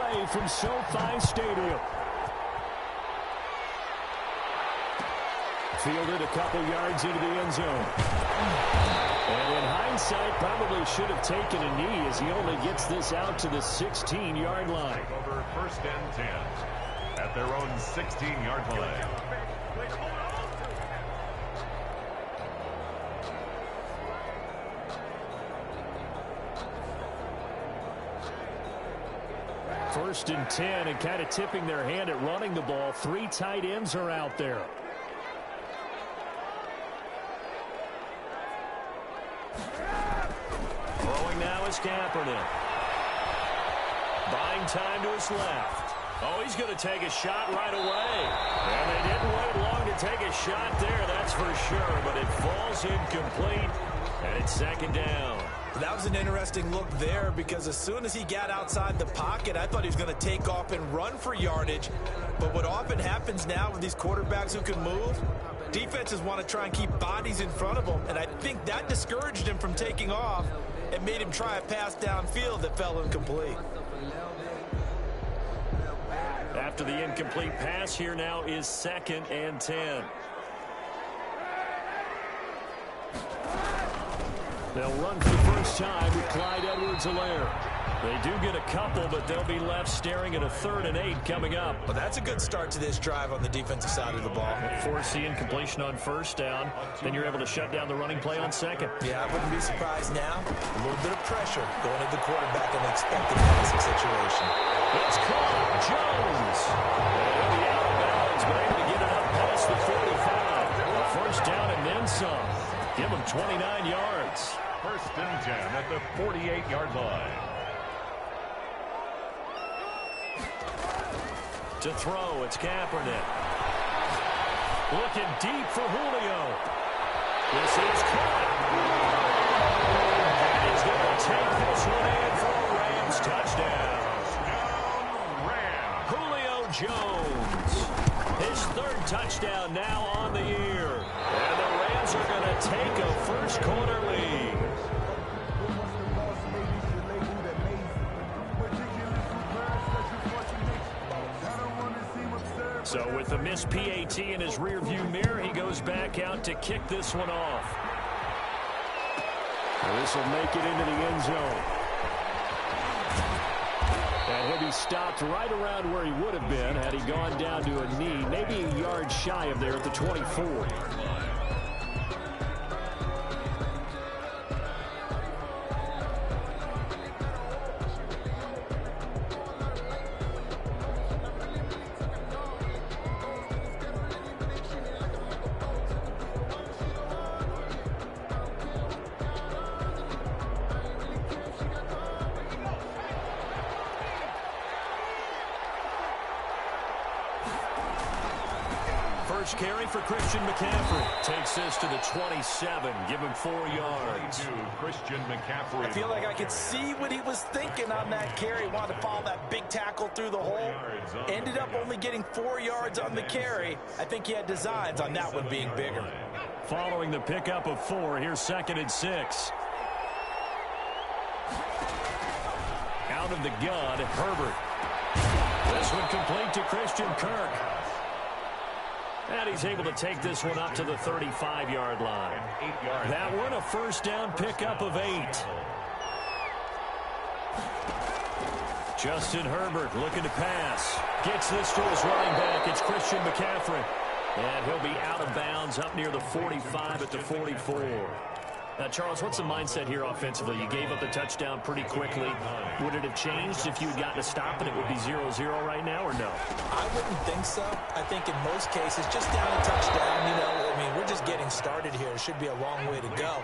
play from SoFi Stadium. Fielded a couple yards into the end zone. And in hindsight, probably should have taken a knee as he only gets this out to the 16-yard line. Over 1st and 10 at their own 16-yard line. First and 10, and kind of tipping their hand at running the ball. 3 tight ends are out there. Throwing now is Kaepernick. Buying time to his left. Oh, he's going to take a shot right away. And they didn't wait long to take a shot there, that's for sure. But it falls incomplete, and it's 2nd down. That was an interesting look there because as soon as he got outside the pocket, I thought he was going to take off and run for yardage. But what often happens now with these quarterbacks who can move, defenses want to try and keep bodies in front of them. And I think that discouraged him from taking off and made him try a pass downfield that fell incomplete. After the incomplete pass, here now is 2nd and 10. They'll run for the first time with Clyde Edwards-Helaire. They do get a couple, but they'll be left staring at a 3rd and 8 coming up. Well, that's a good start to this drive on the defensive side of the ball. Force the incompletion on 1st down. Then you're able to shut down the running play on 2nd. Yeah, I wouldn't be surprised now. A little bit of pressure going at the quarterback in the expected passing situation. It's caught. Jones. And he'll be out of bounds, but able to get it up past the 45. A 1st down and then some. Give him 29 yards. 1st and 10 at the 48-yard line. To throw, it's Kaepernick. Looking deep for Julio. This is caught. And he's going to take this one in for a Rams touchdown. Julio Jones. His 3rd touchdown now on the year. And the Rams are going to take a first-quarter lead. So with the missed PAT in his rearview mirror, he goes back out to kick this one off. This will make it into the end zone. And he'll be stopped right around where he would have been had he gone down to a knee, maybe a yard shy of there at the 24. First carry for Christian McCaffrey. Takes this to the 27. Give him 4 yards. Christian McCaffrey. I feel like I could see what he was thinking on that carry. Wanted to follow that big tackle through the hole. Ended up only getting 4 yards on the carry. I think he had designs on that one being bigger. Following the pickup of 4, here's 2nd and 6. Out of the gun, Herbert. This one complete to Christian Kirk. And he's able to take this one up to the 35-yard line. That one a first down pickup of 8. Justin Herbert looking to pass. Gets this to his running back. It's Christian McCaffrey. And he'll be out of bounds up near the 45 at the 44. Now, Charles, what's the mindset here offensively? You gave up the touchdown pretty quickly. Would it have changed if you had gotten a stop and it would be 0-0 right now, or no? I wouldn't think so. I think in most cases, just down a touchdown, we're just getting started here. It should be a long way to go.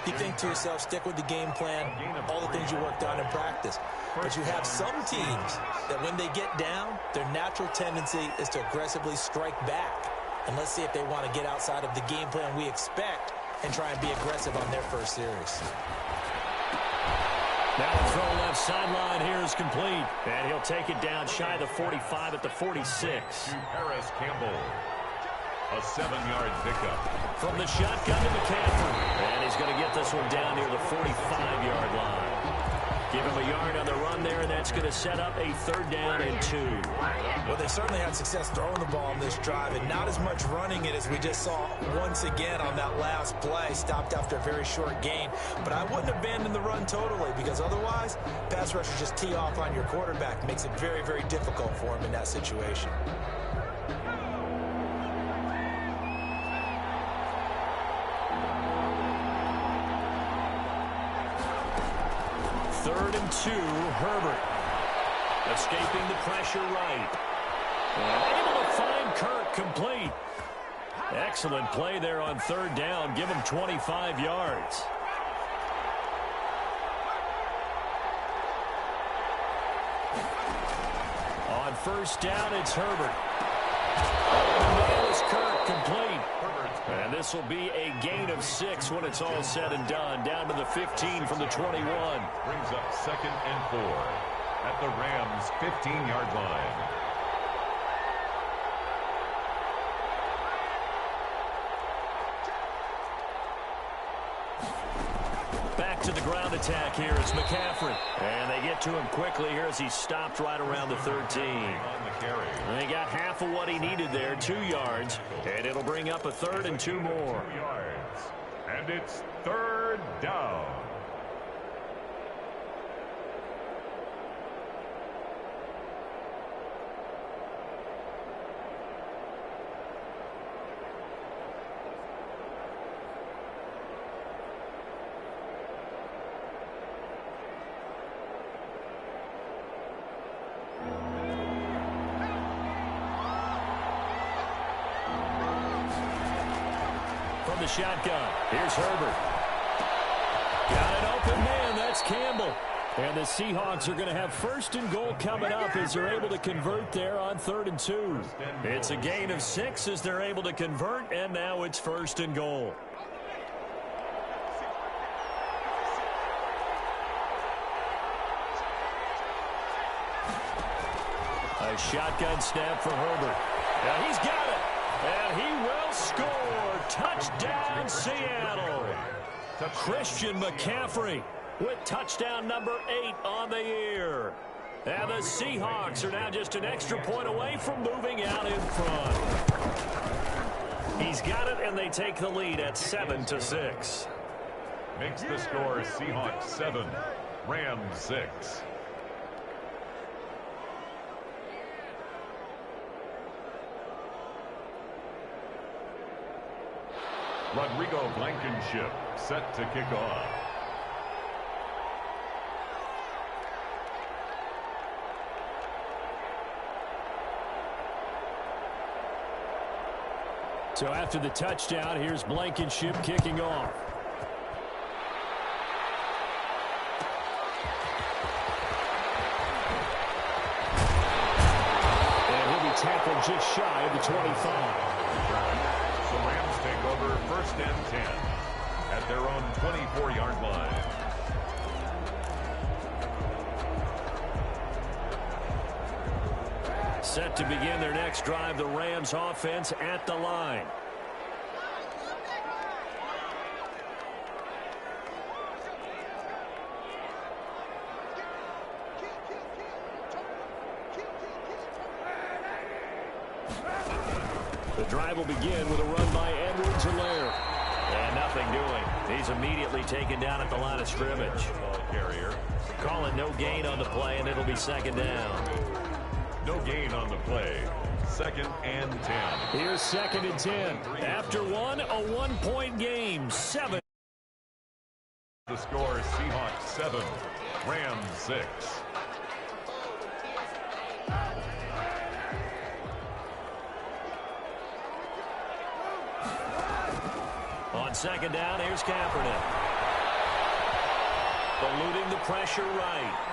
You think to yourself, stick with the game plan, all the things you worked on in practice. But you have some teams that when they get down, their natural tendency is to aggressively strike back. And let's see if they want to get outside of the game plan we expect and try and be aggressive on their first series. Now the throw left sideline here is complete. And he'll take it down shy of the 45 at the 46. To Harris Campbell. A 7-yard pickup. From the shotgun to McCaffrey. And he's going to get this one down near the 45-yard line. Give him a yard on the run there, and that's going to set up a 3rd down and 2. Well, they certainly had success throwing the ball on this drive, and not as much running it as we just saw once again on that last play. Stopped after a very short gain. But I wouldn't abandon the run totally, because otherwise, pass rushers just tee off on your quarterback. Makes it very, very difficult for him in that situation. Third and 2, Herbert. Escaping the pressure right. And able to find Kirk complete. Excellent play there on 3rd down. Give him 25 yards. On 1st down, it's Herbert. And is Kirk complete. And this will be a gain of 6 when it's all said and done. Down to the 15 from the 21. Brings up 2nd and 4 at the Rams' 15-yard line. Back to the ground attack here is McCaffrey. And they get to him quickly here as he stopped right around the 13. On the carry. And they got half of what he needed there, 2 yards. And it'll bring up a 3rd and 2 more. 2 yards. And it's 3rd down. From the shotgun, here's Herbert. Got an open man, that's Campbell. And the Seahawks are going to have 1st and goal coming up as they're able to convert there on 3rd and 2. It's a gain of 6 as they're able to convert, and now it's 1st and goal. A shotgun snap for Herbert. Now he's got it. And he will score. Touchdown, Seattle. Christian McCaffrey with touchdown number 8 on the year. And the Seahawks are now just an extra point away from moving out in front. He's got it, and they take the lead at 7-6. Makes the score Seahawks 7, Rams 6. Rodrigo Blankenship set to kick off. So after the touchdown, here's Blankenship kicking off. And he'll be tackled just shy of the 25. The Rams take over 1st and 10 at their own 24-yard line. Set to begin their next drive, the Rams offense at the line. The drive will begin with a run by Edwards-Helaire. And nothing doing. He's immediately taken down at the line of scrimmage. Ball carrier. Calling no gain on the play, and it'll be 2nd down. No gain on the play. 2nd and 10. Here's 2nd and 10. After one, a 1-point game. 7. The score is Seahawks 7, Rams 6. On 2nd down, here's Kaepernick. Eluding the pressure right.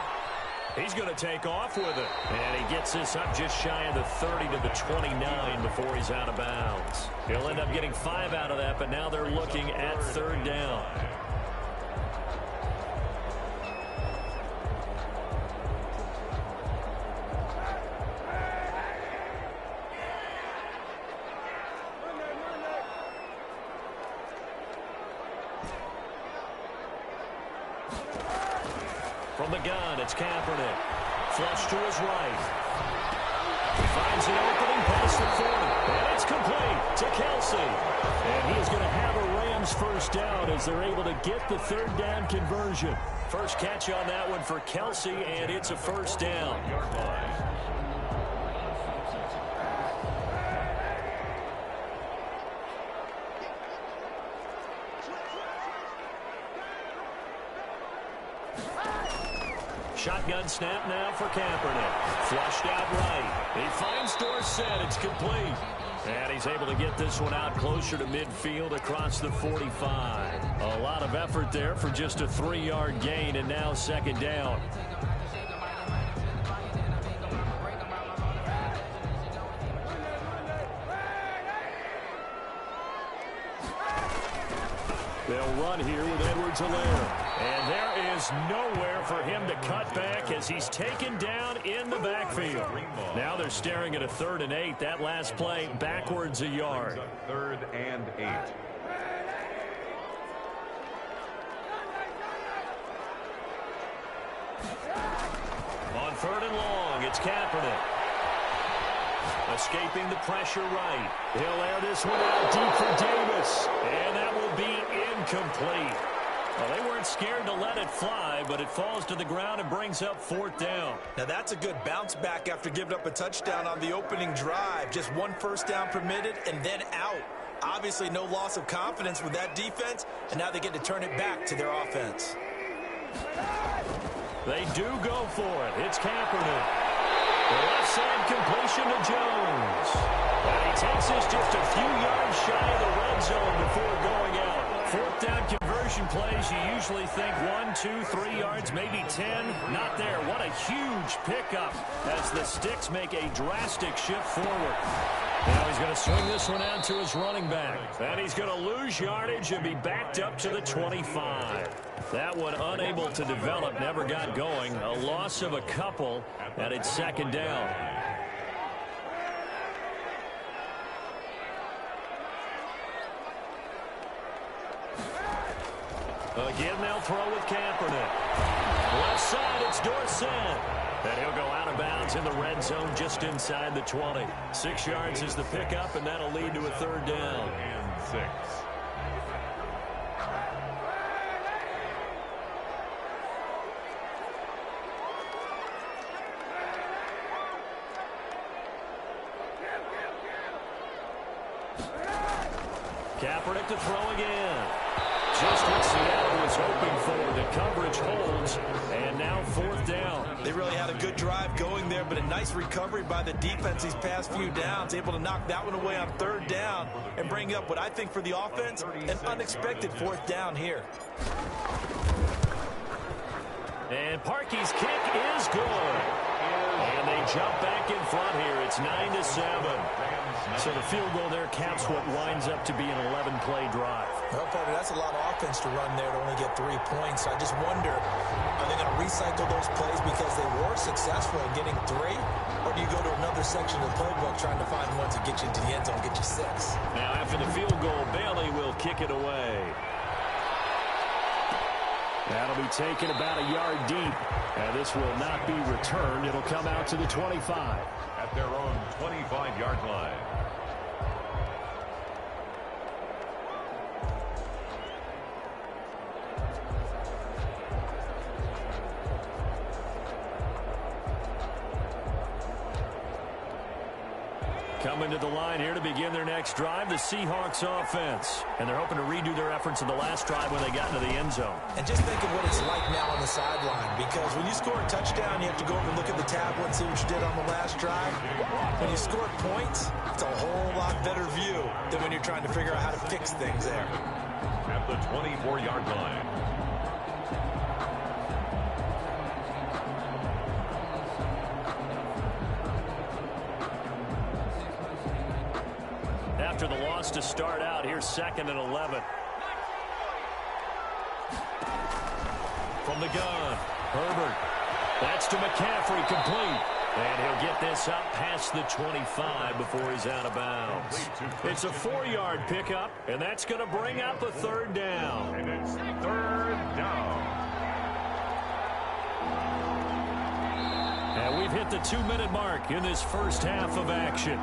He's going to take off with it. And he gets this up just shy of the 30 to the 29 before he's out of bounds. He'll end up getting 5 out of that, but now they're looking at 3rd down. From From the gun, it's Kaepernick. Flush to his right. He finds an opening past the 40. And it's complete to Kelsey. And he is going to have a Rams first down as they're able to get the third down conversion. First catch on that one for Kelsey, and it's a first down. Shotgun snap now for Kaepernick. Flushed out right. He finds Dorsett. It's complete. And he's able to get this one out closer to midfield across the 45. A lot of effort there for just a 3-yard gain, and now second down. They'll run here with Edwards-Helaire. And there is nowhere for him to cut back as he's taken down in the backfield. Now they're staring at a 3rd and 8. That last play backwards a yard. 3rd and 8. On 3rd and long, it's Kaepernick. Escaping the pressure right. He'll air this one out deep for Davis. And that will be incomplete. Well, they weren't scared to let it fly, but it falls to the ground and brings up 4th down. Now that's a good bounce back after giving up a touchdown on the opening drive. Just 1 first down permitted and then out. Obviously no loss of confidence with that defense, and now they get to turn it back to their offense. They do go for it. It's Kaepernick. The left side completion to Jones. And he takes this just a few yards shy of the red zone before going out. 4th down conversion plays, you usually think 1, 2, 3 yards, maybe 10. Not there. What a huge pickup as the Sticks make a drastic shift forward. Now he's going to swing this one out to his running back. And he's going to lose yardage and be backed up to the 25. That one unable to develop, never got going. A loss of a couple, and it's second down. Again, they'll throw with Kaepernick. Left side, it's Dorsett. And he'll go out of bounds in the red zone just inside the 20. 6 yards is the pickup, and that'll lead to a 3rd down. And 6. Kaepernick to throw again. Just what Seattle was hoping for. The coverage holds, and now 4th down. They really had a good drive going there, but a nice recovery by the defense these past few downs. Able to knock that one away on 3rd down and bring up what I think for the offense, an unexpected 4th down here. And Parkey's kick is good. And they jump back in front here. It's 9-7. So the field goal there caps what winds up to be an 11-play drive. Well, partner, that's a lot of offense to run there to only get 3 points. So I just wonder, are they going to recycle those plays because they were successful in getting 3? Or do you go to another section of the playbook trying to find ones that get you into the end zone, get you 6? Now after the field goal, Bailey will kick it away. That'll be taken about a yard deep. And this will not be returned. It'll come out to the 25. At their own 25-yard line. Coming to the line here to begin their next drive, the Seahawks offense. And they're hoping to redo their efforts in the last drive when they got into the end zone. And just think of what it's like now on the sideline, because when you score a touchdown, you have to go over and look at the tablet and see what you did on the last drive. When you score points, it's a whole lot better view than when you're trying to figure out how to fix things there. At the 24-yard line. After the loss to start out, here's 2nd and 11. From the gun, Herbert. That's to McCaffrey, complete. And he'll get this up past the 25 before he's out of bounds. It's a 4-yard pickup, and that's going to bring up a 3rd down. And it's 3rd down. And we've hit the 2-minute mark in this first half of action.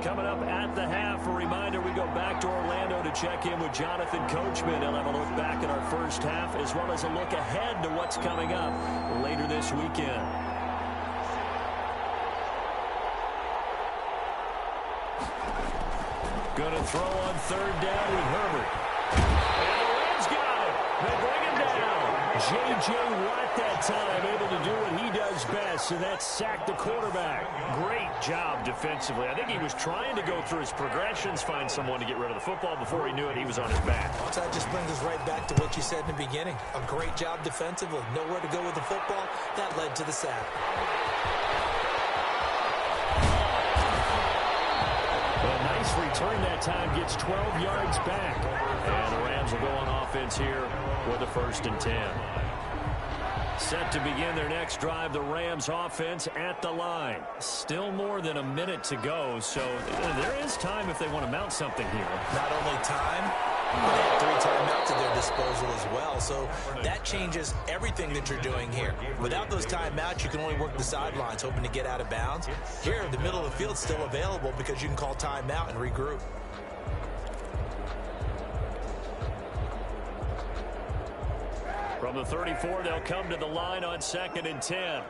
Coming up at the half, a reminder, we go back to Orlando to check in with Jonathan Coachman. He'll have a look back at our first half as well as a look ahead to what's coming up later this weekend. Going to throw on third down with Herbert. And the Rams got it. They bring him down. J.J. Watt that time able to do what he does best, and that's sack the quarterback. Great job defensively. I think he was trying to go through his progressions, find someone to get rid of the football. Before he knew it, he was on his back. So that just brings us right back to what you said in the beginning. A great job defensively. Nowhere to go with the football. That led to the sack. A nice return that time, gets 12 yards back. And the Rams will go on offense here with a 1st and 10. Set to begin their next drive, the Rams offense at the line. Still more than a minute to go, so there is time if they want to mount something here. Not only time, but they have 3 timeouts at their disposal as well, so that changes everything that you're doing here. Without those timeouts, you can only work the sidelines, hoping to get out of bounds. Here, the middle of the field is still available because you can call timeout and regroup. From the 34, they'll come to the line on 2nd and 10.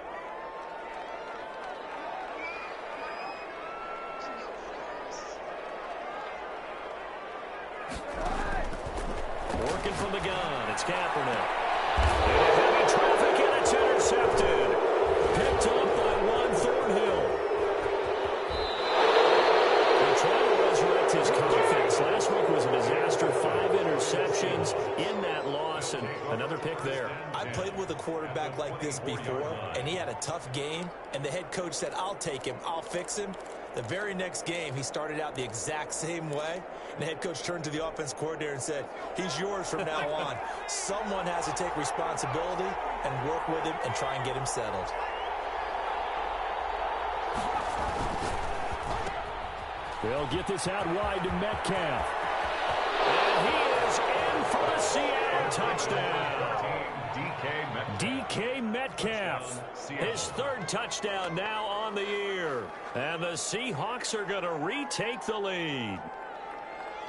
Working from the gun, it's Kaepernick. And heavy traffic, and it's intercepted. Picked up by Juan Thornhill. They're trying to resurrect his confidence. Last week was a disaster. 5 interceptions in that loss, and another pick there. I played with a quarterback like this before, and he had a tough game, and the head coach said, I'll take him, I'll fix him. The very next game, he started out the exact same way, and the head coach turned to the offense coordinator and said, he's yours from now on. Someone has to take responsibility and work with him and try and get him settled. They'll get this out wide to Metcalf. And he is in for a Seattle touchdown. DK Metcalf, his 3rd touchdown now on the year. And the Seahawks are going to retake the lead.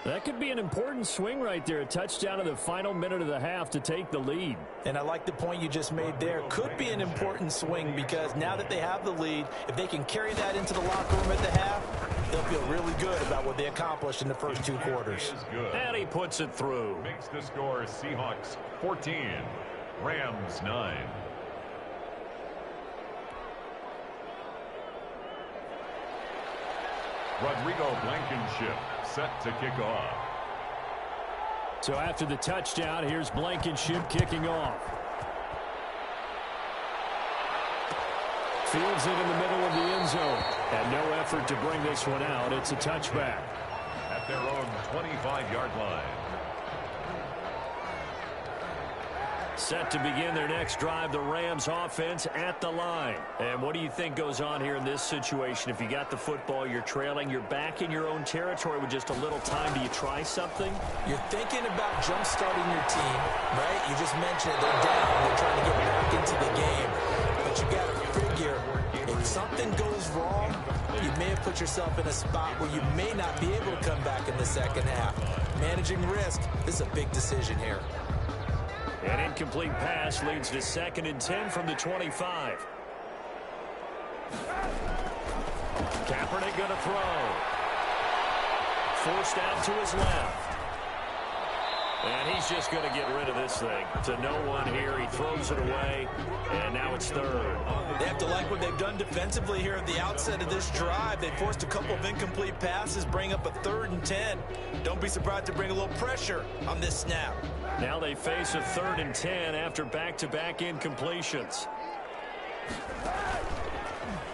That could be an important swing right there. A touchdown in the final minute of the half to take the lead. And I like the point you just made there. Could be an important swing because now that they have the lead, if they can carry that into the locker room at the half, they'll feel really good about what they accomplished in the first 2 quarters. And he puts it through. Makes the score Seahawks 14, Rams 9. Rodrigo Blankenship set to kick off. So after the touchdown, here's Blankenship kicking off. Fields it in the middle of the end zone. And no effort to bring this one out. It's a touchback. At their own 25-yard line. Set to begin their next drive, the Rams offense at the line. And what do you think goes on here in this situation? If you got the football, you're trailing, you're back in your own territory with just a little time. Do you try something? You're thinking about jump-starting your team, right? You just mentioned it. They're down. They're trying to get back into the game. But you got to figure, if something goes wrong, you may have put yourself in a spot where you may not be able to come back in the second half. Managing risk, this is a big decision here. An incomplete pass leads to 2nd and 10 from the 25. Kaepernick going to throw. Forced out to his left. And he's just going to get rid of this thing. To no one here. He throws it away. And now it's 3rd. They have to like what they've done defensively here at the outset of this drive. They forced a couple of incomplete passes, bring up a 3rd and 10. Don't be surprised to bring a little pressure on this snap. Now they face a 3rd and 10 after back-to-back incompletions.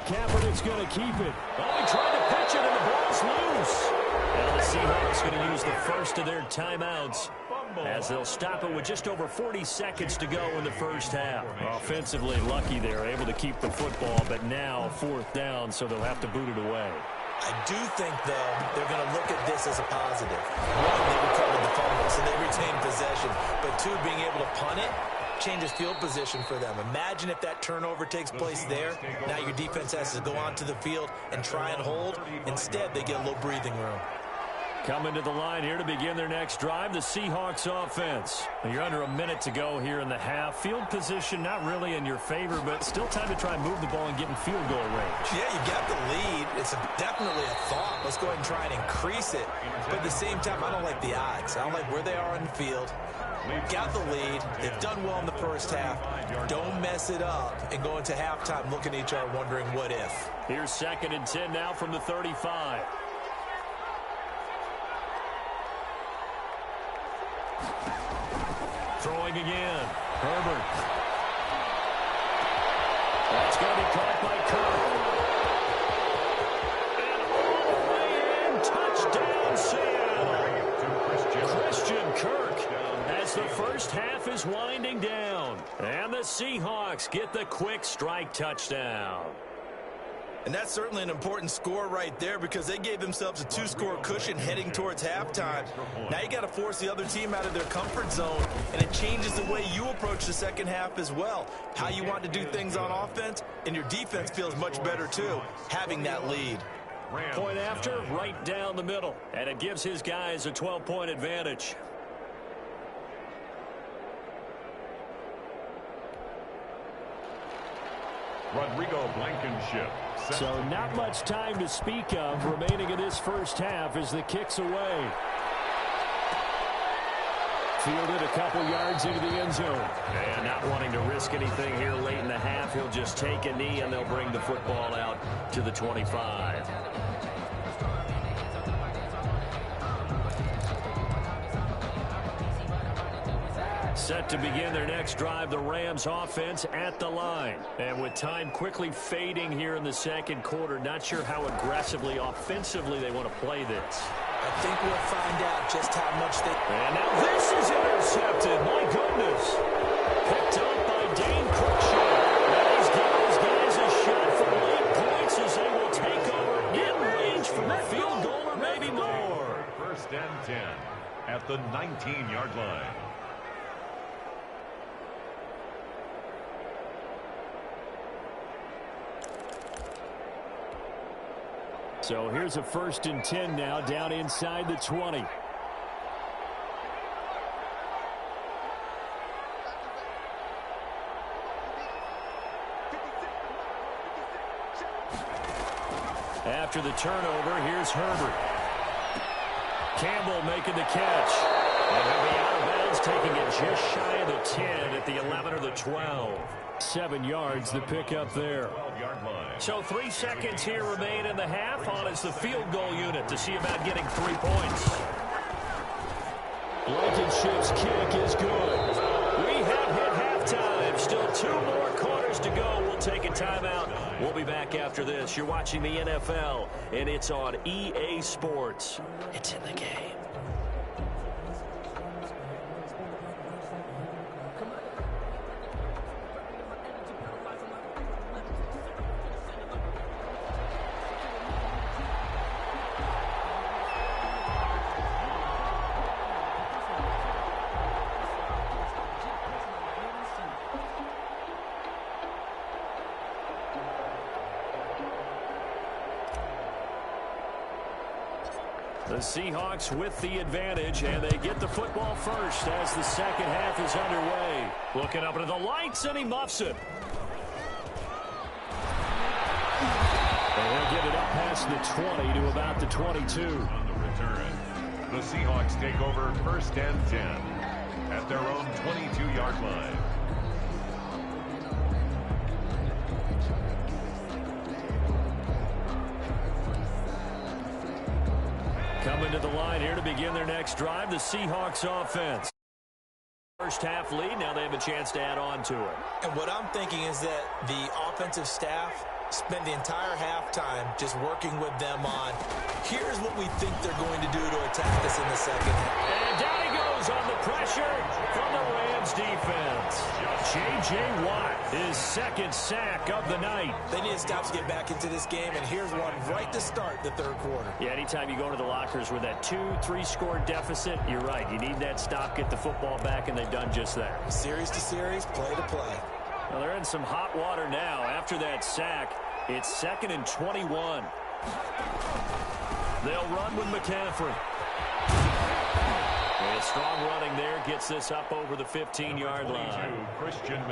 Kaepernick's going to keep it. Oh, he tried to pitch it, and the ball's loose. Now the Seahawks going to use the first of their timeouts as they'll stop it with just over 40 seconds to go in the first half. Offensively lucky they're able to keep the football, but now 4th down, so they'll have to boot it away. I do think, though, they're going to look at this as a positive. One, they recovered the fumble, so they retained possession. But two, being able to punt it changes field position for them. Imagine if that turnover takes place there. Now your defense has to go onto the field and try and hold. Instead, they get a little breathing room. Coming to the line here to begin their next drive, the Seahawks offense. You're under a minute to go here in the half. Field position not really in your favor, but still time to try and move the ball and get in field goal range. Yeah, you got the lead. It's definitely a thought. Let's go ahead and try and increase it. But at the same time, I don't like the odds. I don't like where they are in the field. Got the lead. They've done well in the first half. Don't mess it up and go into halftime looking at each other wondering what if. Here's 2nd and 10 now from the 35. Throwing again. Herbert. That's going to be caught by Kirk. And all the way in. Touchdown, Seattle. Christian Kirk as the first half is winding down. And the Seahawks get the quick strike touchdown. And that's certainly an important score right there because they gave themselves a 2-score cushion heading towards halftime. Now you got to force the other team out of their comfort zone, and it changes the way you approach the second half as well. How you want to do things on offense, and your defense feels much better too, having that lead. Point after, right down the middle, and it gives his guys a 12-point advantage. Rodrigo Blankenship. So not much time to speak of remaining in this first half as the kick's away. Fielded a couple yards into the end zone. And not wanting to risk anything here late in the half, he'll just take a knee and they'll bring the football out to the 25. Set to begin their next drive, the Rams offense at the line. And with time quickly fading here in the second quarter, not sure how aggressively, offensively they want to play this. I think we'll find out just how much they... And now this is intercepted. My goodness. Picked up by Dane Cruikshank. That has given his guys a shot for late points as they will take over in range from a field goal or maybe more. 1st and 10 at the 19-yard line. So here's a 1st and 10 now down inside the 20. After the turnover, here's Herbert. Campbell making the catch. And he'll be out of bounds, taking it just shy of the 10 at the 11 or the 12. 7 yards, the pickup there. So 3 seconds here remain in the half. On is the field goal unit to see about getting 3 points. Blankenship's kick is good. We have hit halftime. Still 2 more quarters to go. We'll take a timeout. We'll be back after this. You're watching the NFL, and it's on EA Sports. It's in the game. The Seahawks with the advantage, and they get the football first as the second half is underway. Looking up into the lights, and he muffs it. And he'll get it up past the 20 to about the 22. On the return, the Seahawks take over 1st and 10 at their own 22-yard line. Coming to the line here to begin their next drive, the Seahawks offense. First half lead, now they have a chance to add on to it. And what I'm thinking is that the offensive staff Spend the entire halftime just working with them on, here's what we think they're going to do to attack us in the second half. And down he goes on the pressure from the Rams defense. J.J. Watt, his second sack of the night. They need to stop to get back into this game, and here's one right to start the third quarter. Yeah, anytime you go to the lockers with that 2-3 score deficit, you're right. You need that stop, get the football back, and they've done just that. Series to series, play to play. Well, they're in some hot water now. After that sack, it's 2nd and 21. They'll run with McCaffrey. And strong running there gets this up over the 15-yard line.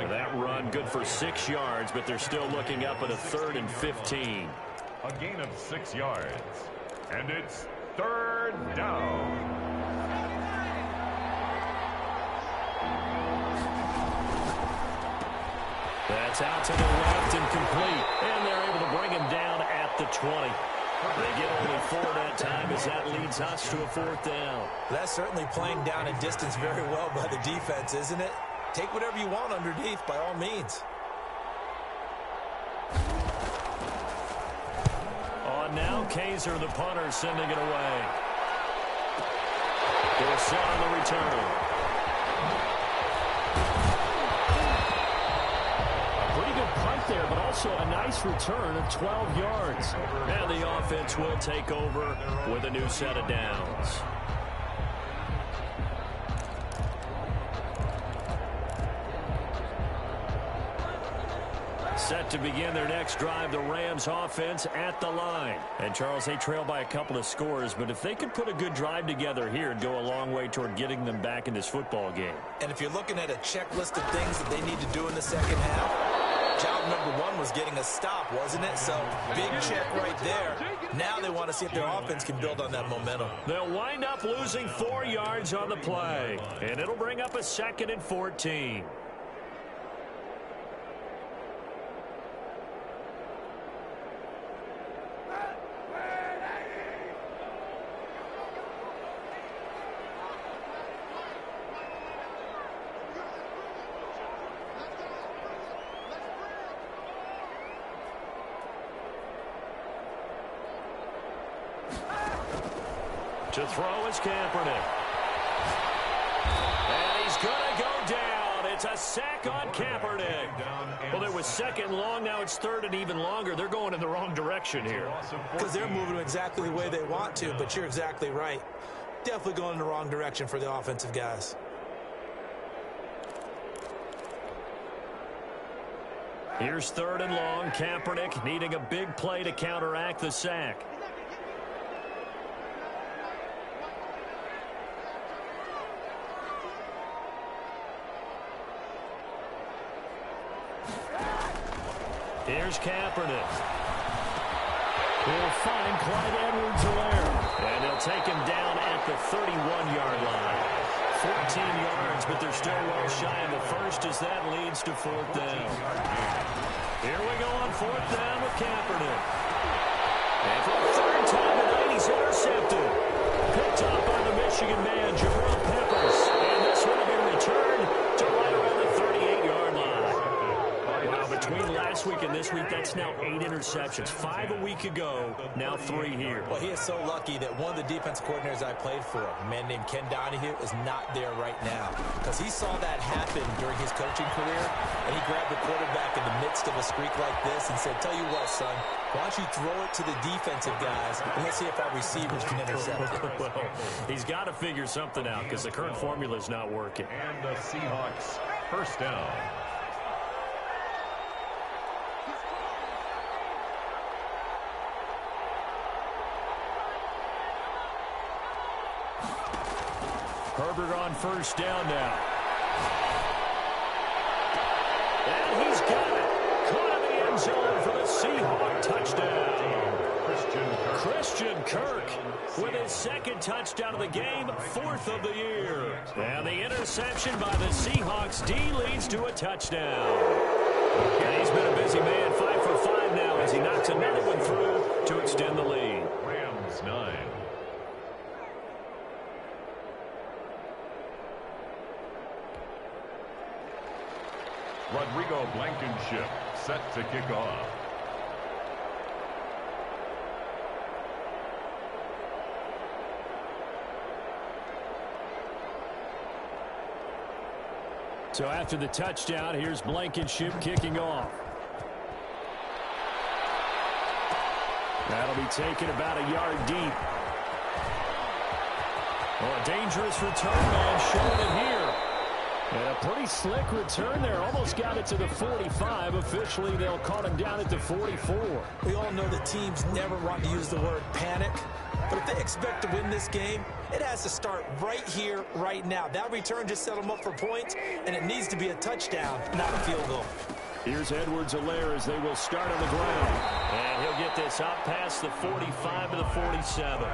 That run good for 6 yards, but they're still looking up at a 3rd and 15. A gain of 6 yards. And it's 3rd down. That's out to the left and complete. And they're able to bring him down at the 20. They get only 4 that time as that leads us to a 4th down. That's certainly playing down a distance very well by the defense, isn't it? Take whatever you want underneath, by all means. On now, Kaiser, the punter, sending it away. They're set on the return. Punt there, but also a nice return of 12 yards. And the offense will take over with a new set of downs. Set to begin their next drive, the Rams offense at the line. And Charles, they trail by a couple of scores, but if they could put a good drive together here, it'd go a long way toward getting them back in this football game. And if you're looking at a checklist of things that they need to do in the second half, job number 1 was getting a stop, wasn't it? So, big check right there. Now they want to see if their offense can build on that momentum. They'll wind up losing 4 yards on the play, and it'll bring up a 2nd and 14. To throw is Kaepernick. And he's going to go down. It's a sack on Kaepernick. Well, it was 2nd long. Now it's 3rd and even longer. They're going in the wrong direction here. Because they're moving exactly the way they want to, but you're exactly right. Definitely going in the wrong direction for the offensive guys. Here's 3rd and long. Kaepernick needing a big play to counteract the sack. Here's Kaepernick. He'll find Clyde Edwards-Helaire. And he'll take him down at the 31-yard line. 14 yards, but they're still well shy of the first as that leads to 4th down. Here we go on 4th down with Kaepernick. And for the 3rd time tonight, he's intercepted. Picked up by the Michigan man, Jabril Peppers. And this one will be returned to right around the 38-yard line. Wow, between last week and this week, that's now 8 interceptions. 5 a week ago, now 3 here. Well, he is so lucky that one of the defense coordinators I played for, a man named Ken Donahue, is not there right now. Because he saw that happen during his coaching career, and he grabbed the quarterback in the midst of a streak like this and said, tell you what, son, why don't you throw it to the defensive guys, and let's see if our receivers can intercept it. Well, he's got to figure something out because the current formula is not working. And the Seahawks 1st down. Herbert on 1st down now. And he's got it. Caught in the end zone for the Seahawks touchdown. Christian Kirk with his 2nd touchdown of the game, 4th of the year. And the interception by the Seahawks D leads to a touchdown. And he's been a busy man, 5 for 5 now as he knocks another one through to extend the lead. Rams 9. Rodrigo Blankenship set to kick off. So after the touchdown, here's Blankenship kicking off. That'll be taken about a yard deep. Oh, a dangerous return man showing it here. And a pretty slick return there. Almost got it to the 45. Officially, they'll call him down at the 44. We all know the teams never want to use the word panic. But if they expect to win this game, it has to start right here, right now. That return just set them up for points, and it needs to be a touchdown, not a field goal. Here's Edwards-Helaire as they will start on the ground. And he'll get this up past the 45 to the 47.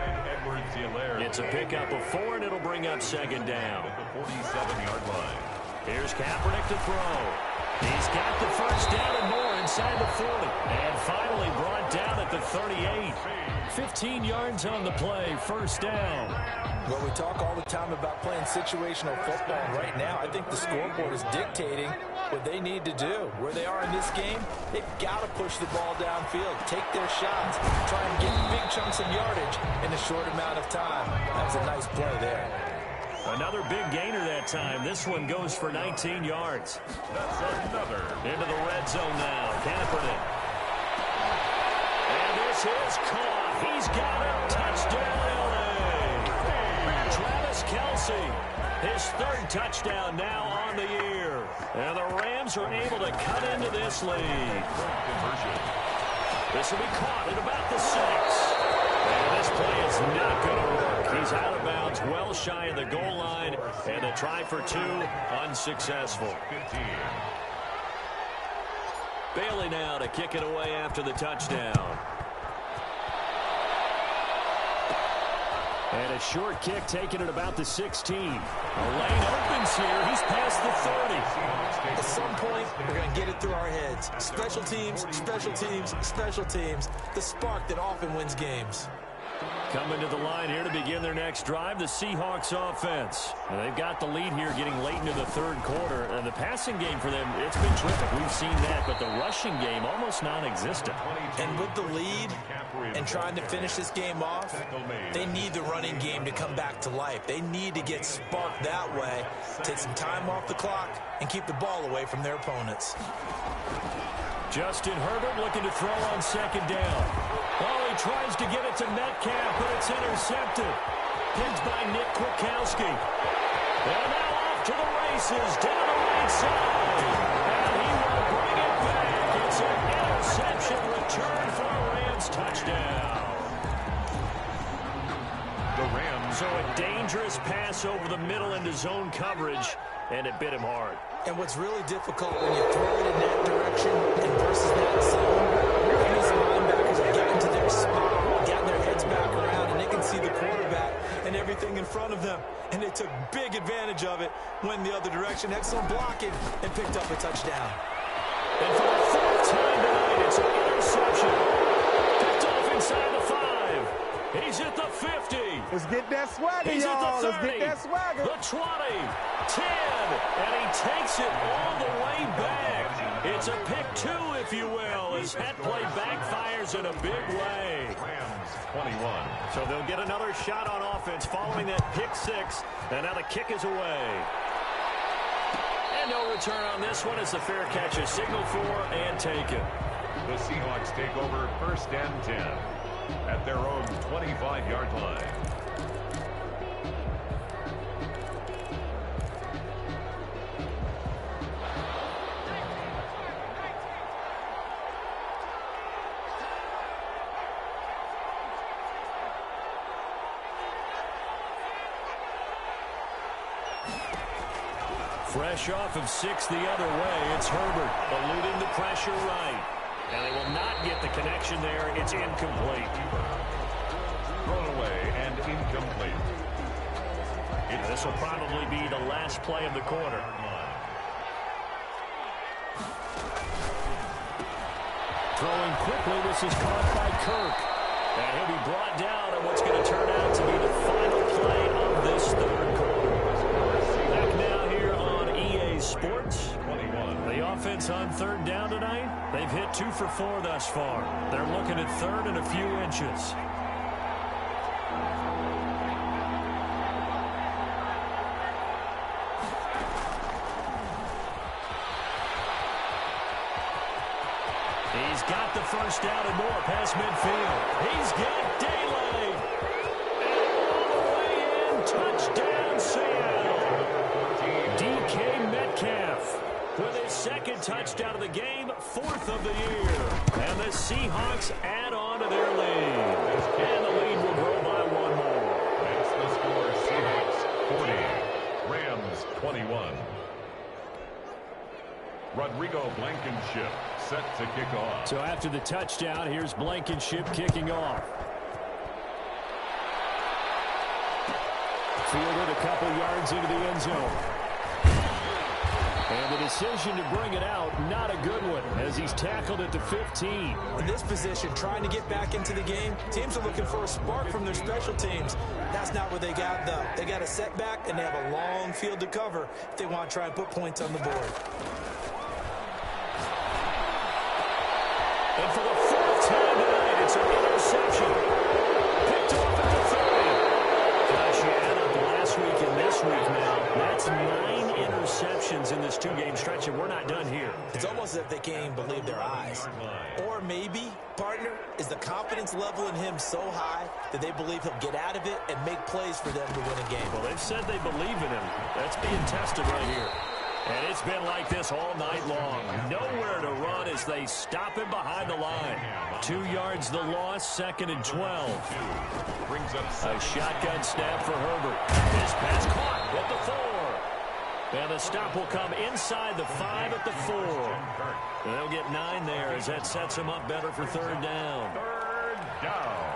It's a pickup of 4, and it'll bring up second down. At the 47-yard line. Here's Kaepernick to throw. He's got the first down and more inside the 40. And finally brought down at the 38. 15 yards on the play, first down. Well, we talk all the time about playing situational football. Right now, I think the scoreboard is dictating what they need to do. Where they are in this game, they've got to push the ball downfield, take their shots, try and get big chunks of yardage in a short amount of time. That was a nice play there. Another big gainer that time. This one goes for 19 yards. That's another. Into the red zone now. Kaepernick. And this is caught. He's got it. Touchdown, LA. Travis Kelce. His third touchdown now on the year. And the Rams are able to cut into this lead. This will be caught at about the 6. And this play is not going to work. He's out of bounds, well shy of the goal line. And a try for 2, unsuccessful. 15. Bailey now to kick it away after the touchdown. And a short kick taken at about the 16. A lane opens here. He's past the 30. At some point, we're going to get it through our heads. Special teams, special teams, special teams. The spark that often wins games. Coming to the line here to begin their next drive, the Seahawks offense. And they've got the lead here getting late into the third quarter. And the passing game for them, it's been terrific. We've seen that, but the rushing game almost non-existent. And with the lead and trying to finish this game off, they need the running game to come back to life. They need to get sparked that way, take some time off the clock, and keep the ball away from their opponents. Justin Herbert looking to throw on second down. Oh, he tries to get it to Metcalf, but it's intercepted. Picked by Nick Kwiatkowski. And now off to the races, down the right side. And he will bring it back. It's an interception return for a Rams touchdown. The Rams. So a dangerous pass over the middle into zone coverage, and it bit him hard. And what's really difficult when you throw it in that direction and versus that zone, these linebackers have gotten to their spot, gotten their heads back around, and they can see the quarterback and everything in front of them. And they took big advantage of it, went the other direction, had some blocking, and picked up a touchdown. And for the fourth time tonight, it's an interception. Picked off inside the 5. He's at the 50. Let's get that swagger, He's at y'all. the 30. Let's get that swagger. The 20, 10, and he takes it all the way back. It's a pick 2, if you will, as that play backfires in a big way. Rams 21. So they'll get another shot on offense following that pick 6, and now the kick is away. And no return on this one as the fair catch is signaled for and taken. The Seahawks take over 1st and 10 at their own 25-yard line. Fresh off of 6 the other way, it's Herbert eluding the pressure right. And they will not get the connection there. It's incomplete. Thrown away and incomplete. This will probably be the last play of the quarter. Throwing quickly, this is caught by Kirk. And he'll be brought down on what's going to turn out to be the final play of this third quarter. Back now here on EA Sports. The offense on third down tonight, they've hit 2 for 4 thus far. They're looking at third and a few inches. He's got the first down and more past midfield. He's got daylight. And all the way in. Touchdown, Seattle. DK Metcalf with his second touchdown of the game, 4th of the year. And the Seahawks add on to their lead. And the lead will grow by 1 more. That's the score. Seahawks 40, Rams 21. Rodrigo Blankenship set to kick off. So after the touchdown, here's Blankenship kicking off. Fielded a couple yards into the end zone. And the decision to bring it out, not a good one, as he's tackled at the 15. In this position, trying to get back into the game, teams are looking for a spark from their special teams. That's not what they got, though. They got a setback, and they have a long field to cover if they want to try and put points on the board. And for the 4th time tonight, it's an interception. Picked off at the 30. Gosh, you add up last week and this week now. That's 9 interceptions in this 2-game stretch, and we're not done here. It's almost as if they can't even believe their eyes. Or maybe, partner, is the confidence level in him so high that they believe he'll get out of it and make plays for them to win a game. Well, they've said they believe in him. That's being tested right here. And it's been like this all night long. Nowhere to run as they stop him behind the line. 2 yards the loss, 2nd and 12. A shotgun snap for Herbert. This pass caught at the 4. And the stop will come inside the 5 at the 4. And they'll get 9 there as that sets them up better for 3rd down. 3rd down.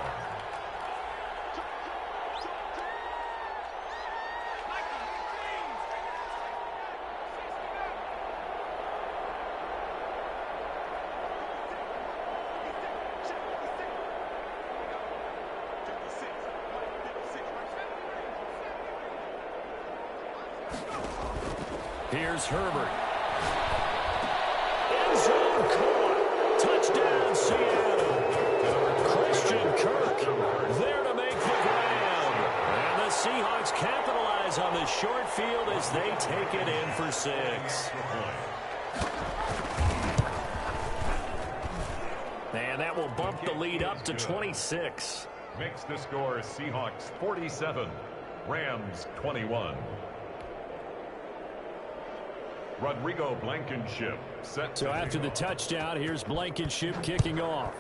Here's Herbert. End zone caught. Touchdown, Seattle. Christian Kirk there to make the grab. And the Seahawks capitalize on the short field as they take it in for 6. And that will bump the lead up to 26. Makes the score Seahawks 47, Rams 21. Rodrigo Blankenship set. So after the touchdown, here's Blankenship kicking off.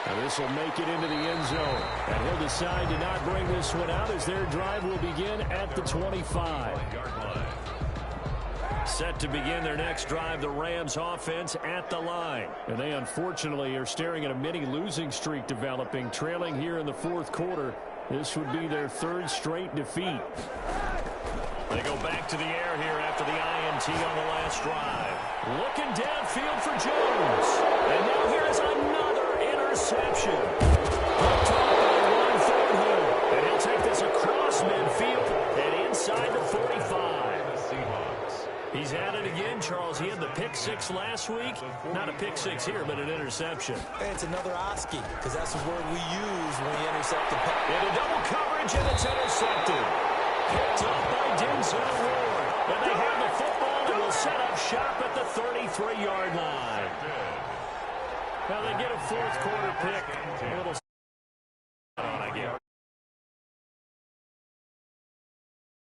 Now this will make it into the end zone. And he'll decide to not bring this one out as their drive will begin at the 25. Set to begin their next drive, the Rams offense at the line. And they unfortunately are staring at a mini losing streak developing, trailing here in the 4th quarter. This would be their 3rd straight defeat. They go back to the air here after the INT on the last drive. Looking downfield for Jones. And now here's another interception. Hooked off by Ron Thornhill. And he'll take this across midfield and inside the 45. He's at it again, Charles. He had the pick 6 last week. Not a pick 6 here, but an interception. Hey, it's another Oski, because that's the word we use when we intercept the pass. Into double coverage, and it's intercepted. Picked up by Denzel Ward. And they have the football and will set up shop at the 33-yard line. Now they get a 4th quarter pick. A little